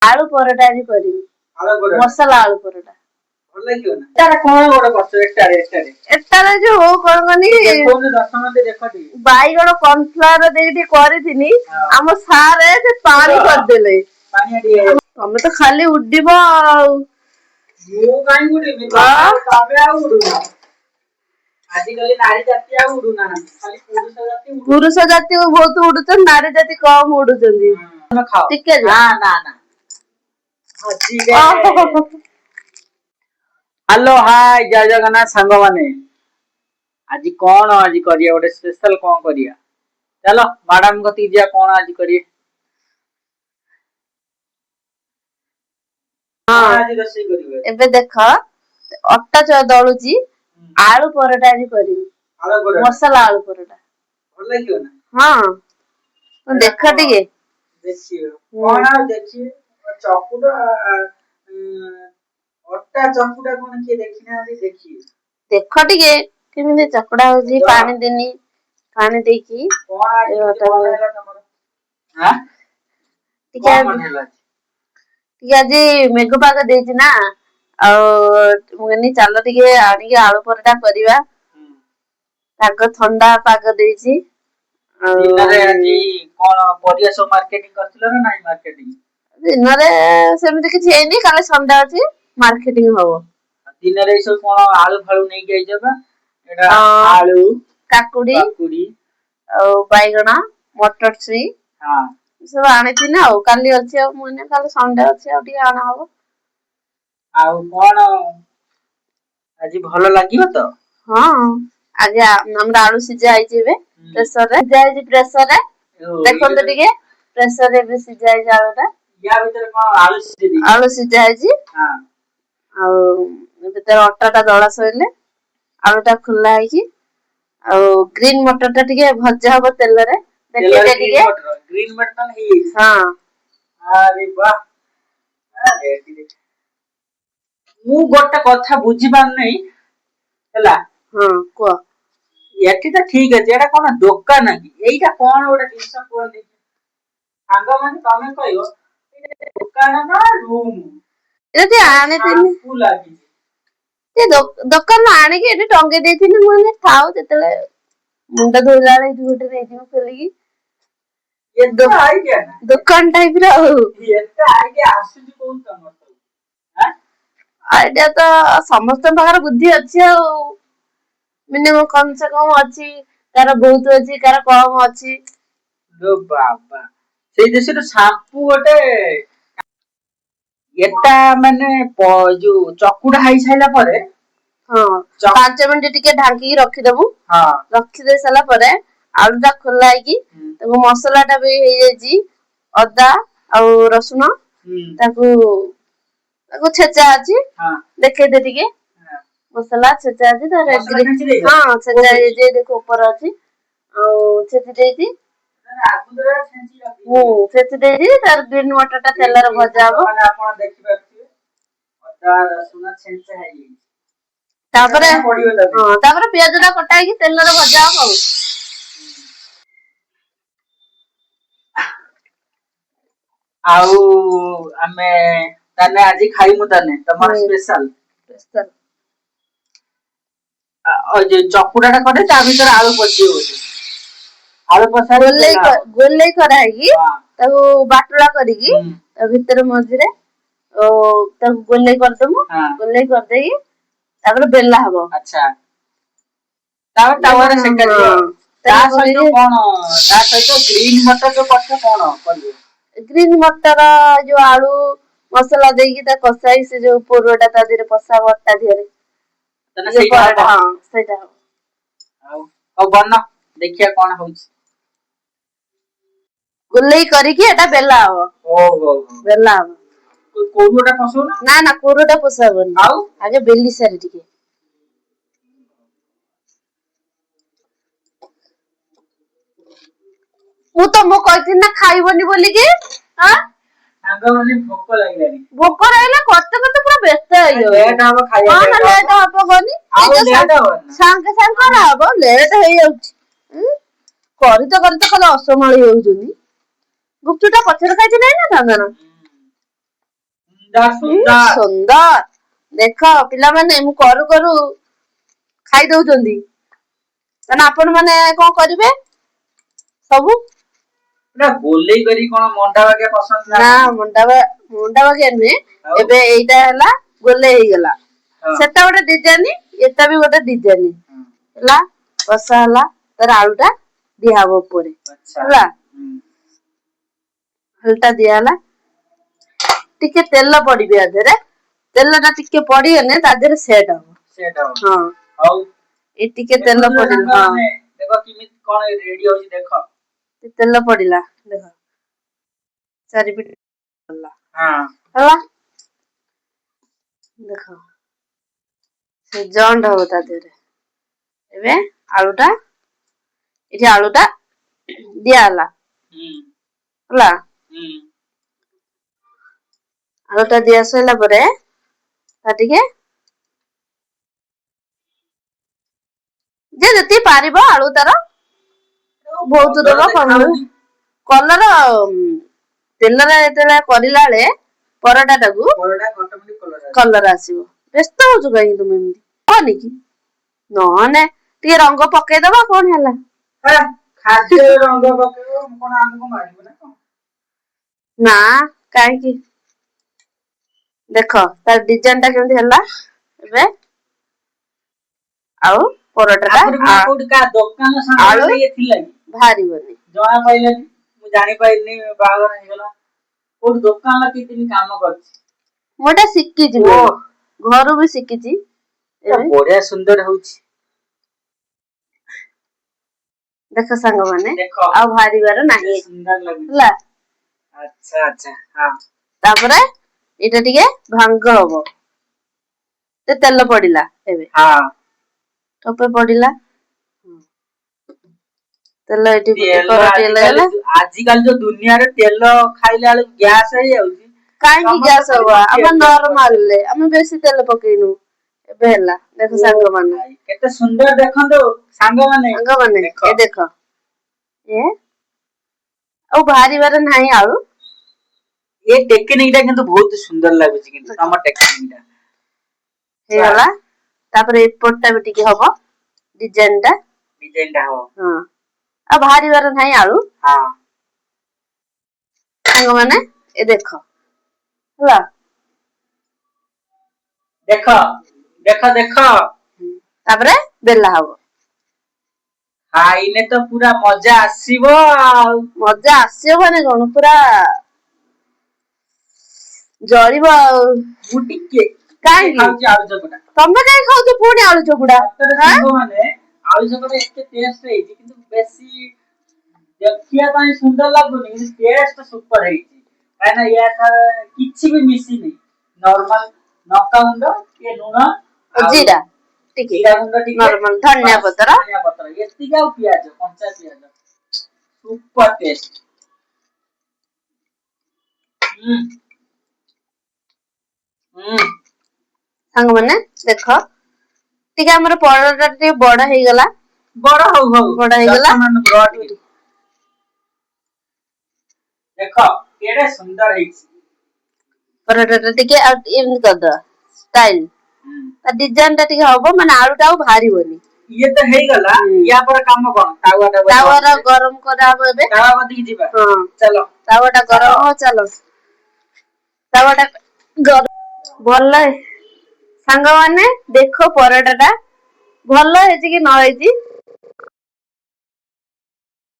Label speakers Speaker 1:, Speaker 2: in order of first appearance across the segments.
Speaker 1: आलू परोटा आज करी मसाला आलू परोटा
Speaker 2: ଭଲ ଲାଗିବ ନା ତାର କଣ ଗୋଟେ କରୁଛ
Speaker 1: ଏଟାରେ ଯୋଉ କଣ କନି
Speaker 2: ଦେଖଉନି 10 ମିନିଟ ଦେଖ ଟିକେ
Speaker 1: ବାଇଗଣ କର୍ନଫ୍ଲାୱାର ଦେଇକି କରିଥିନି ଆମ ସାରେ ସେ ପାଣି କରିଦେଲେ
Speaker 2: ପାଣି ଟିକେ
Speaker 1: ତମେ ତ ଖାଲି ଉଡିବ ଆଉ
Speaker 2: ମୁଁ କାଇଁ ଉଡିବି ତମେ ଆଉ ଉଡୁନ ଆଜିକାଲି ନାରୀ ଜାତି ଆଉ ଉଡୁନାହାନ୍ତି ଖାଲି
Speaker 1: ପୁରୁଷ ଜାତି ବହୁତ ଉଡୁଛନ୍ତି ନାରୀ ଜାତି କମ ଉଡୁଛନ୍ତି ଟିକେ
Speaker 2: ନା ନା ନା हेलो हाय जय जगन्नाथ सांग माने आज कौन आज करिया गोटे स्पेशल कौन करिया चलो मैडम को तीजिया कौन आज करिए
Speaker 1: हां आज रसोई करिवे एबे देख अट्टा च दळुची आलू परोटा आज करिवे आलू परोटा मसाला आलू परोटा
Speaker 2: ଭଲ ଲାଗିବ ନା
Speaker 1: हां देख टिके
Speaker 2: देखिए कौन आ देखिए चकुटा अट्टा चकुटा कौन किए देखी ना देखिए
Speaker 1: देख टिके केमिति चकड़ा होजी पानी देनी पानी देकी
Speaker 2: कौन आज बनाइला तमर हां
Speaker 1: टिके टिके आज मेघ पाग देछि ना आ मुगनी चलो टिके आनी आलू परोटा करिवा पाग ठंडा पाग देछि
Speaker 2: दिनरे आजी कोन परिया सो मार्केटिंग करथिलो ना नाही मार्केटिंग
Speaker 1: दिनरे सेमिति किछि हेनी काले संडे अछि मार्केटिंग हो
Speaker 2: दिनरे सो कोन आलू फालू नै के आइजबा एटा आलू
Speaker 1: काकुडी
Speaker 2: काकुडी
Speaker 1: आ बैगणा मटर छुई
Speaker 2: हां
Speaker 1: सब आनी थी ना काली अछि मुने काले संडे अछि आ टी आना हो
Speaker 2: आ कोन आज भलो लागियो तो
Speaker 1: हां आज हमरा आलू सिजा आइछि बे प्रेशर रे जाइछि प्रेशर रे देखन तो टिके प्रेशर रे भी सिजा आइ जालटा
Speaker 2: या भीतर कोन
Speaker 1: आलू सिजा आइछि
Speaker 2: हां
Speaker 1: आ भीतर अट्टा ता दळा सइले आलूटा खुला आइछि आ ग्रीन मटर टा टिके भजा हो तेल रे देखि टिके
Speaker 2: ग्रीन मटर हे
Speaker 1: हां
Speaker 2: अरे वाह अरे मु गोटे कथा बुझी पार नै हला
Speaker 1: हां को
Speaker 2: एठी तो ठीक है जेडा कोन दुकान की एईटा कोन ओडा जिंस कोन सांग माने तमे कहियो दुकान ना रूम
Speaker 1: एती आने तिनी
Speaker 2: फुल लागी
Speaker 1: ते दुकान आने के एटी टंगे देथिनी मने थाउ तेतले मुंडा धोइला रे झूठ रे दिउ खेली
Speaker 2: एता आइडिया ना
Speaker 1: दुकान टाइप रे
Speaker 2: एता आइडिया आसुजी कोन तमर हां
Speaker 1: आइडिया तो समस्त प्रकार बुद्धि अछि आ मिनिमम कम से कम अछि तार बहुत अछि कार कम अछि
Speaker 2: लो बाबा सेई देशर शैम्पू गोटे एटा माने जो चकुडा हाई साइला परे
Speaker 1: हां 5 मिनिट टिके ढांकी रखि देबु हां रखि दे सला परे आलूटा खोला की तो मसालाटा भी हे जेजी अदा आ रसुन ताको छेचा अछि हां देखे दे टिके मसाला छेचा अछि तारे हां छेचा जे देखो ऊपर अछि आ छेची देती छेची देती तार ग्रीन मटर टा तेल रे भजा हो माने आपण देखि पाछिए अदा रसुन छेचा हेई तापरे हां तापरे प्याज टा कटा की तेल रे भजा हो
Speaker 2: आउ आमे तने आज खाइमु तने तमर स्पेशल ओ जे चकुडाटा करे ता भीतर आलू पसियो बोली आलू पसारे
Speaker 1: गोले करा है की ताको बाटला करी की ता भीतर मझरे ओ ता गोले कर दमु गोले कर देई तापर बेला हबो अच्छा
Speaker 2: तापर तावर सेका दियो ता सहित कोन ता सहित ग्रीन मटर जो पछ कोन करियो
Speaker 1: ग्रीन मटर जो आलू मसाला देकी ता कसाई से जो पोरोटा ता दिरे पसा बट्टा दिरे
Speaker 2: तने सेटा हां
Speaker 1: सेटा
Speaker 2: आ बन देखिया कोन होउछ
Speaker 1: गुल्लै करी की एटा बेला हो
Speaker 2: ओ
Speaker 1: बेला हो
Speaker 2: कोरोटा पसो
Speaker 1: ना ना कोरोटा पसाबन
Speaker 2: आउ
Speaker 1: आगे बेली सारी टिके मु तो मो कहथि ना खाइबनी बोली की हां
Speaker 2: सांग माने भोक
Speaker 1: लागला करते करते पूरा व्यस्त आइयो
Speaker 2: लेट हम खाइया
Speaker 1: हां ना लेट हबो बनी सांगे सांग करा हबो लेट हेई जाउछ करते करते कल असमाळी होउजनी गुप्तुटा पछर खाइछि नै ना सांगना
Speaker 2: सुंदर सुंदर
Speaker 1: सुंदर देख पिला माने मु करू करू खाई दउचंदी तने आपण माने कोन करिवे सब
Speaker 2: ना गोलेई करी कोन मंडा बागे पसंद
Speaker 1: ना मुंडा बागे नुहे एबे एइटा हला गोले हेई गेला सेटा गोटे डिजाइन एटा भी गोटे डिजाइन हला कसा हला तर आलूटा दिया हबो ऊपर हला हलटा दिया हला टिके तेल पड़ी आधरे तेलटा टिके पड़ी गने तादरे सेट हो हां
Speaker 2: हाउ
Speaker 1: ए टिके तेल पड़ी हां
Speaker 2: देखो किमि कोन रेडी होई देखो
Speaker 1: तेल पड़िला देखो चारि पिट हला
Speaker 2: हां
Speaker 1: हला देखो से जॉइंट हो ता देरे एबे आलूटा एठी आलूटा दिया हला हला आलूटा दिया सैला परे ताटिके जे जति पारिबो आलू तार बहुत दबा कलर तेलरे तेला करिला ले परोटा टाकू कलर आसीबो व्यस्त हो जो गई तुम एमती कोनी की नने टिके रंग पके दबा कोन हला
Speaker 2: खाद्य रंग पकेबो कोन हमको मारिबो ना
Speaker 1: ना काहे की देखो तार डिजाइन टा केमती हला एबे आउ परोटा टा
Speaker 2: कोड का दुकान सामने ये थिला
Speaker 1: भारी बनी
Speaker 2: जणा पाइले मु जानि पाइनी बागर हे गेला कोड दुकान ला कितनी काम करछि
Speaker 1: मोटा सिक्की जी घरु भी सिक्की जी
Speaker 2: बढ़िया सुंदर होछि
Speaker 1: देखो संग माने आ भारी बार नाही
Speaker 2: सुंदर लागु
Speaker 1: ला
Speaker 2: अच्छा अच्छा हां
Speaker 1: तापरे एटा टिके भांग हबो ते तेल पडिला एबे
Speaker 2: हां
Speaker 1: टपे पडिला तेल एठी तेल गला
Speaker 2: आजकल जो दुनिया रे तेल खाइले आलो गैस हे जाउछि
Speaker 1: काहे की गैस हवा हम नॉर्मल ले हम बेसी तेल पकेइनु एबे हला देखो संग माने
Speaker 2: केते सुंदर देखंदो संग माने
Speaker 1: ए देखो ए ओ भारी बार नाही आलू
Speaker 2: ये टेक्निक टा किंतु बहुत सुंदर लागुछि किंतु हम टेक्निक टा
Speaker 1: हे हला तापरे एपोर्ट भी टिके हबो डिजाइन टा
Speaker 2: हो
Speaker 1: हां आ भारी बार नाही आलू
Speaker 2: हां
Speaker 1: संग माने ए देखो हला
Speaker 2: देखो देखो देखो
Speaker 1: तापरे बेला हबो
Speaker 2: खाइने तो पूरा मजा आसीबो
Speaker 1: मजा आसीबो माने कोन पूरा जरिबो
Speaker 2: बुटिके
Speaker 1: काहे
Speaker 2: खाउछि आलू चकटा
Speaker 1: तमे काहे खाउछ पुणी आलू चकुडा
Speaker 2: हां माने आलू चकटा एते टेस्ट हेछि किंतु बेसी देखिया ପାଇଁ सुंदर लागुनी किंतु टेस्ट सुपर हेछि काना या किछि भी मिसी नै नॉर्मल नका गुंड ये लूण
Speaker 1: जीरा टिके
Speaker 2: जीरा गुंड टिके
Speaker 1: नॉर्मल धनिया पत्र
Speaker 2: एतिका पियाज कंचा पियाज सुपर टेस्ट
Speaker 1: संग माने देखो टिके हमर परोटा टे बड़ हे गला
Speaker 2: बड़ हो
Speaker 1: बड़ हे गला
Speaker 2: देखो केडे सुंदर हेछि
Speaker 1: परोटा टिके एम कर दो स्टाइल ता डिजाइन टा टिके हबो माने आलू टा भारी बनी
Speaker 2: ये तो हे गला या पर काम कोन
Speaker 1: तावा गरम करा हबो एबे
Speaker 2: तावा बदी जिबा
Speaker 1: हां
Speaker 2: चलो
Speaker 1: तावाटा गरम हो चलो तावाटा गरम भल्ला संग माने देखो परोटा टा भल्ला हेछि कि न हेछि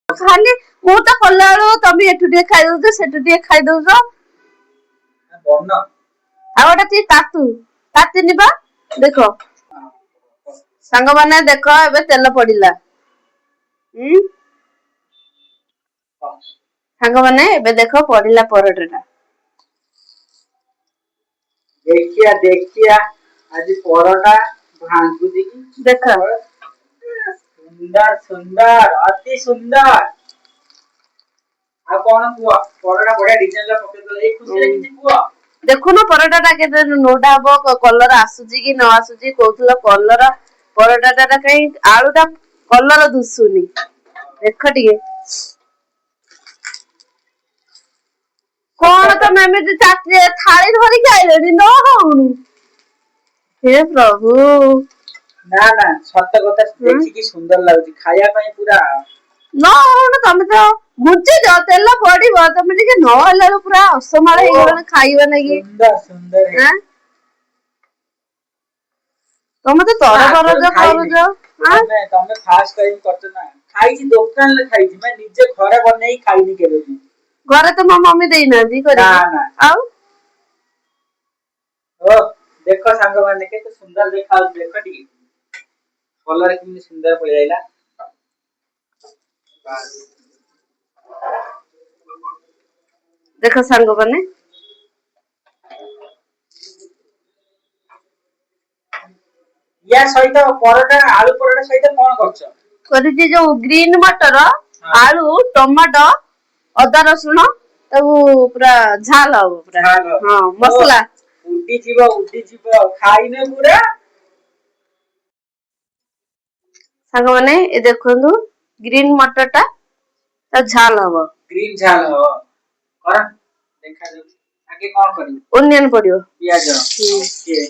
Speaker 1: खाली मु तो कल्लाळो तमे एठुटे खाइ दउछ सेठुटे खाइ दउछ
Speaker 2: बन्न
Speaker 1: आ ओटा ती ताती निबा देखो संग माने देखो एबे तेल पडिला संग माने एबे देखो पडिला परोटा टा
Speaker 2: देखिया आज परोटा भांगुदी
Speaker 1: देखो
Speaker 2: सुंदर सुंदर अति सुंदर आ कोन कुआ परोटा बढिया डिजाइन ला पके दले एक खुशी रे किछि कुआ
Speaker 1: देखो ना परोटा टा के नोटा हबो कलर आसुजी कि न आसुजी कोथला कलर परोटा टा कहीं आलू टा कलर दुसुनी देख टिके कौन तमे एमती चाकरी थाली धरिकी आइलेनी न हउनु हे प्रभु
Speaker 2: ना ना सत्य कथा देखिकी सुंदर लाଗୁଛି खाया ପାଇଁ पूरा
Speaker 1: न हउनु तमे तो बुझी जो तेल पड़िबो तमे टिके न हला पूरा असमाल हे गला खाइबा नाही
Speaker 2: सुंदर सुंदर
Speaker 1: हैं तमे तो तरबर जो करू जो हां
Speaker 2: तमे फास्ट टाइम करत ना खाइची दुकान ले खाइची मैं निजे घरे बनै खाइनी केबे
Speaker 1: घरे तो मो मम्मी देई ना दी करी
Speaker 2: ना
Speaker 1: आउ
Speaker 2: ओ देखो सांग माने केते सुंदर देखा देखो टी कलर कितनी सुंदर पड़ आइला
Speaker 1: देखो सांग माने
Speaker 2: या सहित परोटा आलू परोटा सहित कोन करछ
Speaker 1: करी जो ग्रीन मटर आलू टमाटो अदा रसुण तब पूरा झाल हो पूरा हां मसाला
Speaker 2: उड्डी जीव खाइने पूरा
Speaker 1: सांग माने ए देखंदु ग्रीन मटर ता झाल हो
Speaker 2: ग्रीन झाल हो कर देखा जो आगे कोन करी
Speaker 1: ओनियन पडियो
Speaker 2: प्याज ओके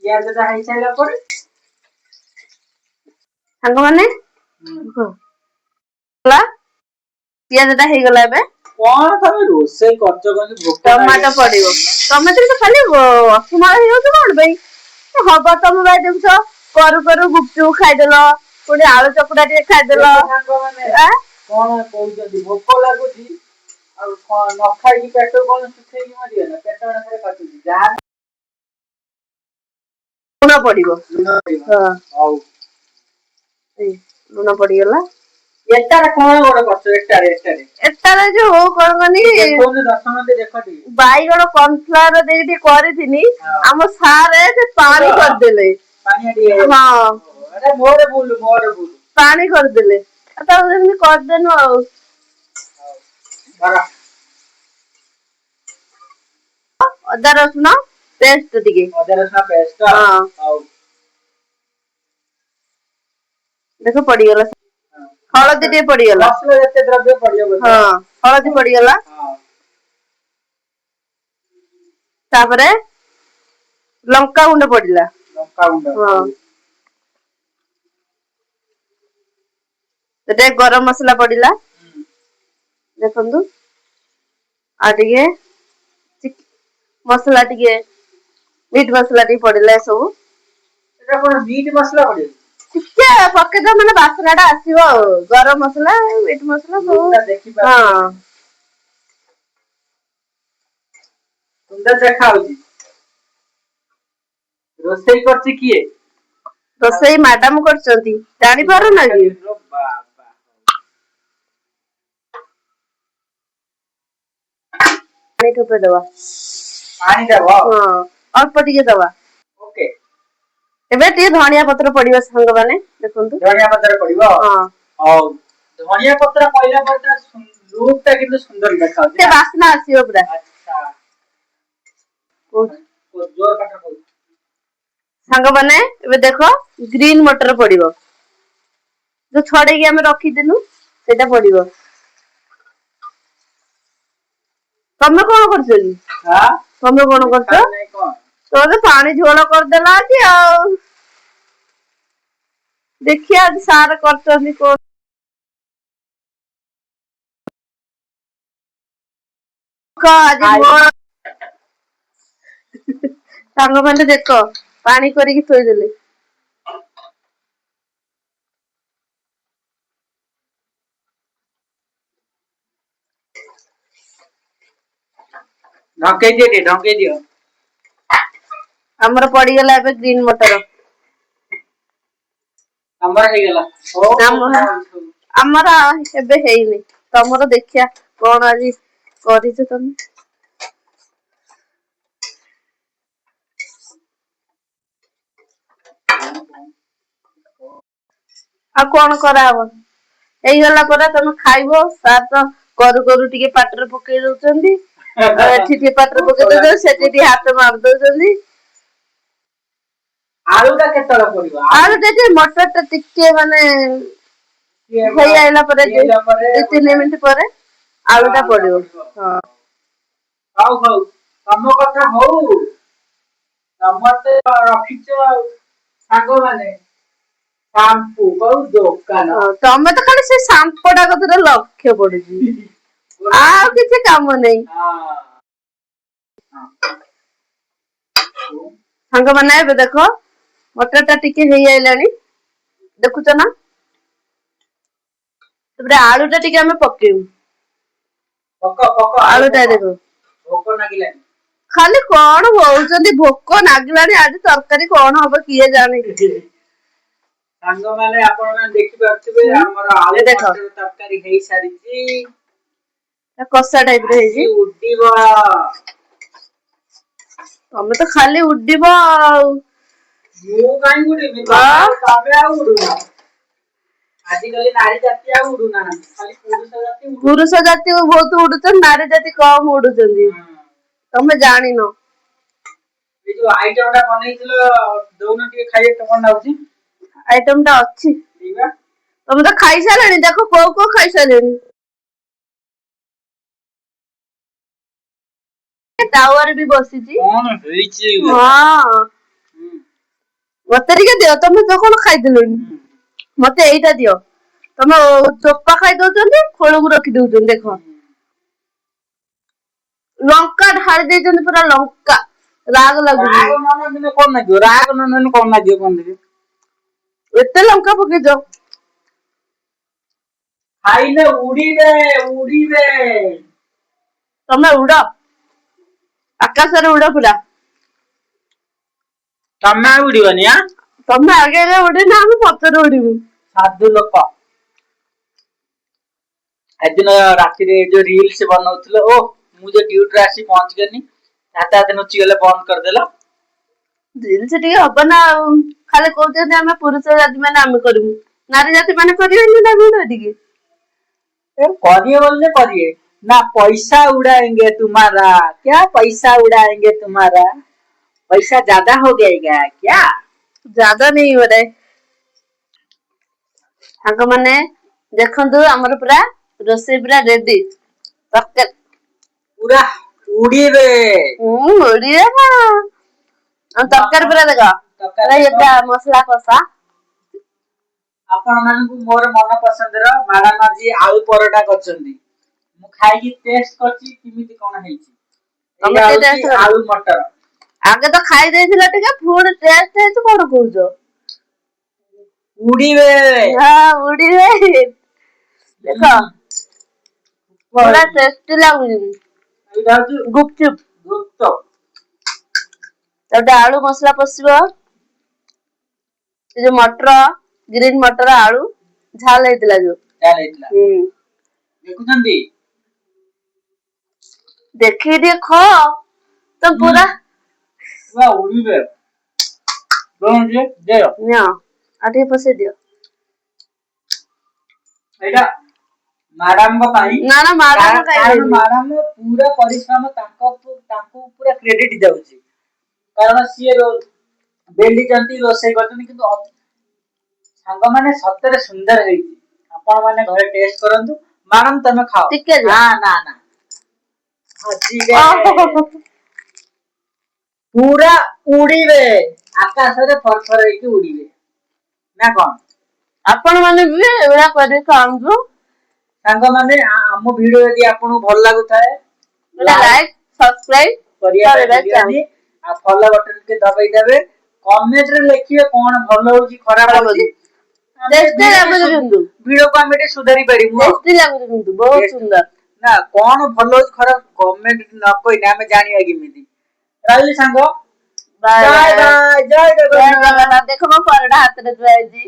Speaker 2: प्याज दा हाई साइला पर
Speaker 1: सांग माने ला पियाज ता हे गला बे
Speaker 2: कोन तमे रोसे करछ कोन भोक
Speaker 1: टमाटो पडियो टमाटो तो खाली असुमाल हे होतो कोन भाई हबा तमे भाई देखो करू करू गुपचुप खाइ देलो कोनी आलू चकड़ा टे खाइ देलो
Speaker 2: कोन कहउछदी भोक लागुची आ न खाइ की पेट कोन सुखे की मरियो ना पेट ना काटुची जा
Speaker 1: लुण पडियो हां
Speaker 2: आउ
Speaker 1: ए लुण पडिगला
Speaker 2: एटारे कोन गोड करछ एटारे
Speaker 1: जो हो कोन गनी
Speaker 2: कोन दर्शन दे देखती
Speaker 1: बाईगण कॉर्नफ्लावर देटी करथिनी हम सारे से पानी कर देले
Speaker 2: पानी दिए
Speaker 1: हां
Speaker 2: अरे मोरे बोलू
Speaker 1: पानी कर देले आता जमी कर देनु आ
Speaker 2: बरा
Speaker 1: अदा रसुण पेस्ट दिके
Speaker 2: अदा रसुण पेस्ट
Speaker 1: हां
Speaker 2: आउ
Speaker 1: देखो पड़ी गला हळदी टे पड़ी गला
Speaker 2: मसला जते द्रव्य पड़ियो बोल
Speaker 1: हां हळदी पड़ी गला
Speaker 2: हां
Speaker 1: तापरे लंका गुंड पड़िला हां ते गरम मसाला पड़िला देखंदु आ टिके मसाला टिके मीट मसाला टी पड़िला सब
Speaker 2: एटा कोन मीट मसाला पड़ियो
Speaker 1: टिके पके द माने बासनाटा आसीबो गरम मसाला मीट मसाला सब हां
Speaker 2: सुंदर देखा होची रोसई करछि किए
Speaker 1: रोसई मैडम करचंती जानि पारो ना कि
Speaker 2: बाबा
Speaker 1: पानी ठोपे दवा
Speaker 2: पानी देबो
Speaker 1: हां अल्प टिके दवा
Speaker 2: ओके
Speaker 1: एबे टी धनिया पत्र पड़िबो संग माने देखंतु
Speaker 2: धनिया पत्र पड़िबो
Speaker 1: हां
Speaker 2: औ धनिया पत्र पइला पता लुकटा किंतु सुंदर देखा होची
Speaker 1: ते वासना आसीबो पूरा
Speaker 2: अच्छा
Speaker 1: को
Speaker 2: जोर काटा को
Speaker 1: संग माने एबे देखो ग्रीन मटर पड़िबो जो छड़े के हम रखी देनु सेटा पड़िबो तमे कोन करछो की
Speaker 2: हां
Speaker 1: तमे कोन करछो
Speaker 2: नहीं कोन
Speaker 1: तो तो पानी झोल कर देला कि आ देखिया सार करछनी को का आज संग माने देखो पानी करी की थोई देले
Speaker 2: ढके दियो
Speaker 1: हमर पड़ी गेला एबे ग्रीन मटर
Speaker 2: हमर हे गेला
Speaker 1: हमर एबे हेइनी तमरो देखिया कोन आजी करिछ तमे आ कोन करा हबो एई गला पर तमे खाइबो सार तो करू करू टिके पाटर पकई दउचंदी एठी टिके पाटर पकई दउ सेठी टिके हाथ मार दउचंदी
Speaker 2: आलूटा केतला पड़िबो
Speaker 1: आलू देते मटर टा टिके माने ହେଇ ଆଇଲା ପରେ 2-3 ମିନିଟ୍ ପରେ ଆଳୁଟା ପଡିବ। ହଁ
Speaker 2: ହଉ ହଉ ତମ କଥା ହଉ ତମର ତ ରଖିଛ ଆଉ ସାଙ୍ଗମାନେ ସାମ୍ପୁ କୋଉ ଦୋକାନ
Speaker 1: ତମେ ତ ଖାଲି ସେ ସାମ୍ପୋ ଟା କଥା ଲକ୍ଷ୍ୟ ପଡୁଛି ଆଉ କିଛି କାମ ନାହିଁ। ସାଙ୍ଗମାନେ ଏବେ ଦେଖ ମଟର ଟା ଟିକେ ହେଇ ଆଇଲାଣି ଦେଖୁଛ ନା। ତାପରେ ଆଳୁ ଟା ଟିକେ ଆମେ ପକେଇବୁ। ଆଳୁ ଟା ଦେଖ
Speaker 2: ଭୋକ ଲାଗିଲାଣି।
Speaker 1: ଖାଲି କଣ ହଉଛନ୍ତି ଭୋକ ନାଗିଲାଣି ଆଜି ତରକାରୀ କଣ ହବ କିଏ ଜାଣେ।
Speaker 2: ସାଙ୍ଗମାନେ ଆପଣ ମାନେ ଦେଖିପାରୁଥିବେ ଆମର ଆଳୁ ମଟର ତରକାରୀ ହେଇସାରିଛି।
Speaker 1: କଷା ଟାଇପ ର ହେଇଛି।
Speaker 2: ଉଡିବ
Speaker 1: ତମେ ତ ଖାଲି ଉଡିବ ଆଉ।
Speaker 2: ମୁଁ କାଇଁ ଉଡିବି ତମେ ଆଉ ଉଡୁନ। ଆଜିକାଲି ନାରୀ ଜାତି ଆଉ ଉଡୁନାହାନ୍ତି ଖାଲି
Speaker 1: ପୁରୁଷ ଜାତି ବହୁତ ଉଡୁଛନ୍ତି ନାରୀ ଜାତି କମ ଉଡୁଛନ୍ତି ତମେ ଜାଣିନ।
Speaker 2: ଏଇ ଯୋଉ ଆଇଟମ ଟା ବନେଇଥିଲ ଦଉନ ଟିକେ ଖାଇବାକୁ କେମନ ଲାଗୁଛି।
Speaker 1: ଆଇଟମ ଟା ଅଛି ତମେ ତ ଖାଇସାରିଲଣି ଦେଖ କୋଉ ଖାଇସାରିଲେଣି। ତାୱାରେ ବି ବସିଛି
Speaker 2: କଣ ହେଇଛି
Speaker 1: ହଁ। ମତେ ଟିକେ ଦିଅ ତମେ ତ କଣ ଖାଇଦେଲଣି ମତେ ଏଇଟା ଦିଅ। ତମେ ଚୋପା ଖାଇ ଦଉଛନ୍ତି ଖୋଳକୁ ରଖି ଦଉଛନ୍ତି ଦେଖ। ଲଙ୍କା ଢାଳି ଦେଇଛନ୍ତି ପୁରା ଲଙ୍କା ରାଗ ଲାଗୁନି।
Speaker 2: କଣ ଲାଗିବ ରାଗ ନ ନେଲେ କଣ ଲାଗିବ କହନି।
Speaker 1: ଏତେ ଲଙ୍କା ପକେଇଛ।
Speaker 2: ଖାଇଲେ ଉଡିବେ।
Speaker 1: ତମେ ଉଡ ଆକାଶରେ ଉଡ ପୁରା।
Speaker 2: ତମେ ଆଉ ଉଡିବନି ଆଁ।
Speaker 1: ତମେ ଆଗରେ ଉଡିଲେ ଆମେ ପଛରେ ଉଡିବୁ।
Speaker 2: ସାଧୁ ଲୋକ। ସେଦିନ ରାତିରେ ଯୋଉ ରିଲସ ବନଉଥିଲ ଓ ମୁଁ ଯୋଉ ଡ୍ୟୁଟିରେ ଆସି ପହଞ୍ଚିଗଲି। ହାତେ ନୁଚି ଗଲେ ବନ୍ଦ କରିଦେଲ।
Speaker 1: ରିଲସ ଟିକେ ହବ ନା ଆଉ ଖାଲି କହୁଛନ୍ତି ଆମେ ପୁରୁଷ ଜାତି ମାନେ ଆମେ କରିବୁ। ନାରୀ ଜାତି ମାନେ କରିବେନି ନା ଭିଡିଓ ଟିକେ।
Speaker 2: କରିବେ ବୋଲି କରିବେ ନା ପଇସା ଉଡାଏଙ୍ଗେ ତୁମାରା କ୍ୟା ପଇସା ଉଡାଏଙ୍ଗେ ତୁମାରା। पैसा ज्यादा हो गया क्या।
Speaker 1: ज्यादा नहीं हो रहा है। ସାଙ୍ଗ ମାନେ ଦେଖନ୍ତୁ ଆମର ପୁରା ରୋଷେଇ ପୁରା ରେଡି ତରକାରୀ
Speaker 2: ପୁରା ଉଡିବେ।
Speaker 1: ଉଡିବେ ନା ତରକାରୀ ପୁରା ଦେଖ ପୁରା ମସଲା କଷା।
Speaker 2: ଆପଣ ମାନଙ୍କୁ ମୋର ମନ ପସନ୍ଦର ମ୍ୟାଡାମ ଆଜି ଆଳୁ ପରଟା କରିଛନ୍ତି। ମୁଁ ଖାଇକି ଟେଷ୍ଟ କରିଛି କେମିତି କଣ ହେଇଛି ଏଇଟା ହଉଛି ଆଳୁ ମଟର।
Speaker 1: ଆଗେ ତ ଖାଇ ଦେଇଥିଲ ଟିକେ ପୁଣି ଟେଷ୍ଟ ହେଇଛି କଣ କହୁଛ।
Speaker 2: ଉଡିବେ
Speaker 1: ହଁ ଉଡିବେ ଦେଖ ପୁରା ଟେଷ୍ଟି ଲାଗୁଛି
Speaker 2: ଏଇଟା ହଉଛି
Speaker 1: ଗୁପଚୁପ।
Speaker 2: ଗୁପ୍ତ
Speaker 1: ତାପରେ ଆଳୁ ମସଲା ପଶିବ। ସେ ଯୋଉ ମଟର ଗ୍ରୀନ୍ ମଟର ଆଳୁ ଝାଲ ହେଇଥିଲା ଯୋଉ
Speaker 2: ଦେଖୁଛନ୍ତି।
Speaker 1: ଦେଖିକି ଟିକେ ଖ ତ ପୁରା
Speaker 2: ଉଡିବେ।
Speaker 1: ନିଅ ଆଉ ଟିକେ ପସେଇ ଦିଅ।
Speaker 2: ଏଇଟା ମ୍ୟାଡାମଙ୍କ ପାଇଁ
Speaker 1: ନା ନା ମ୍ୟାଡାମ
Speaker 2: କାରଣ
Speaker 1: ଖାଇବେନି।
Speaker 2: ମ୍ୟାଡାମ ପୁରା ପରିଶ୍ରମ ତାଙ୍କୁ ପୁରା କ୍ରେଡିଟ ଯାଉଛି। କାରଣ ସିଏ ବେଲିଛନ୍ତି ରୋଷେଇ କରିଛନ୍ତି କିନ୍ତୁ ସାଙ୍ଗମାନେ ସତରେ ସୁନ୍ଦର ହେଇଛି ଆପଣ ମାନେ ଘରେ ଟେଷ୍ଟ କରନ୍ତୁ। ମ୍ୟାଡାମ ତମେ ଖାଅ ନା ପୁରା ଉଡିବେ ଆକାଶରେ ଫରଫର ହେଇକି ଉଡିବେ ନା କଣ।
Speaker 1: ଆପଣ ମାନେ ବି ଏଇଭଳିଆ କରି ଖାଆନ୍ତୁ।
Speaker 2: ସାଙ୍ଗମାନେ ଆମ ଭିଡିଓ ଯଦି ଆପଣଙ୍କୁ ଭଲ ଲାଗୁଥାଏ
Speaker 1: ଲାଇକ୍ ସବସ୍କ୍ରାଇବ
Speaker 2: କରିବା ପାଇଁ ଭୁଲିବନି। ଆଉ ଫଲୋ ବଟନ ଟିକେ ଦବେଇ ଦେବେ କମେଣ୍ଟରେ ଲେଖିବେ କଣ ଭଲ ହଉଛି ଖରାପ ହଉଛି। ଭିଡିଓକୁ ଆମେ ଟିକେ ସୁଧାରି ପାରିବୁ ଆଉ।
Speaker 1: ବହୁତ ସୁନ୍ଦର।
Speaker 2: ନା କଣ ଭଲ ହଉଛି ଖରାପ କମେଣ୍ଟ ନ କହିଲେ ଆମେ ଜାଣିବା କେମିତି। ରହିଲି ସାଙ୍ଗ ବାଏ ବାଏ ଜୟ ଜଗନ୍ନାଥ।
Speaker 1: ଦେଖ ମୋ ପରଟା ହାତରେ ଥୁଆ ହେଇଛି।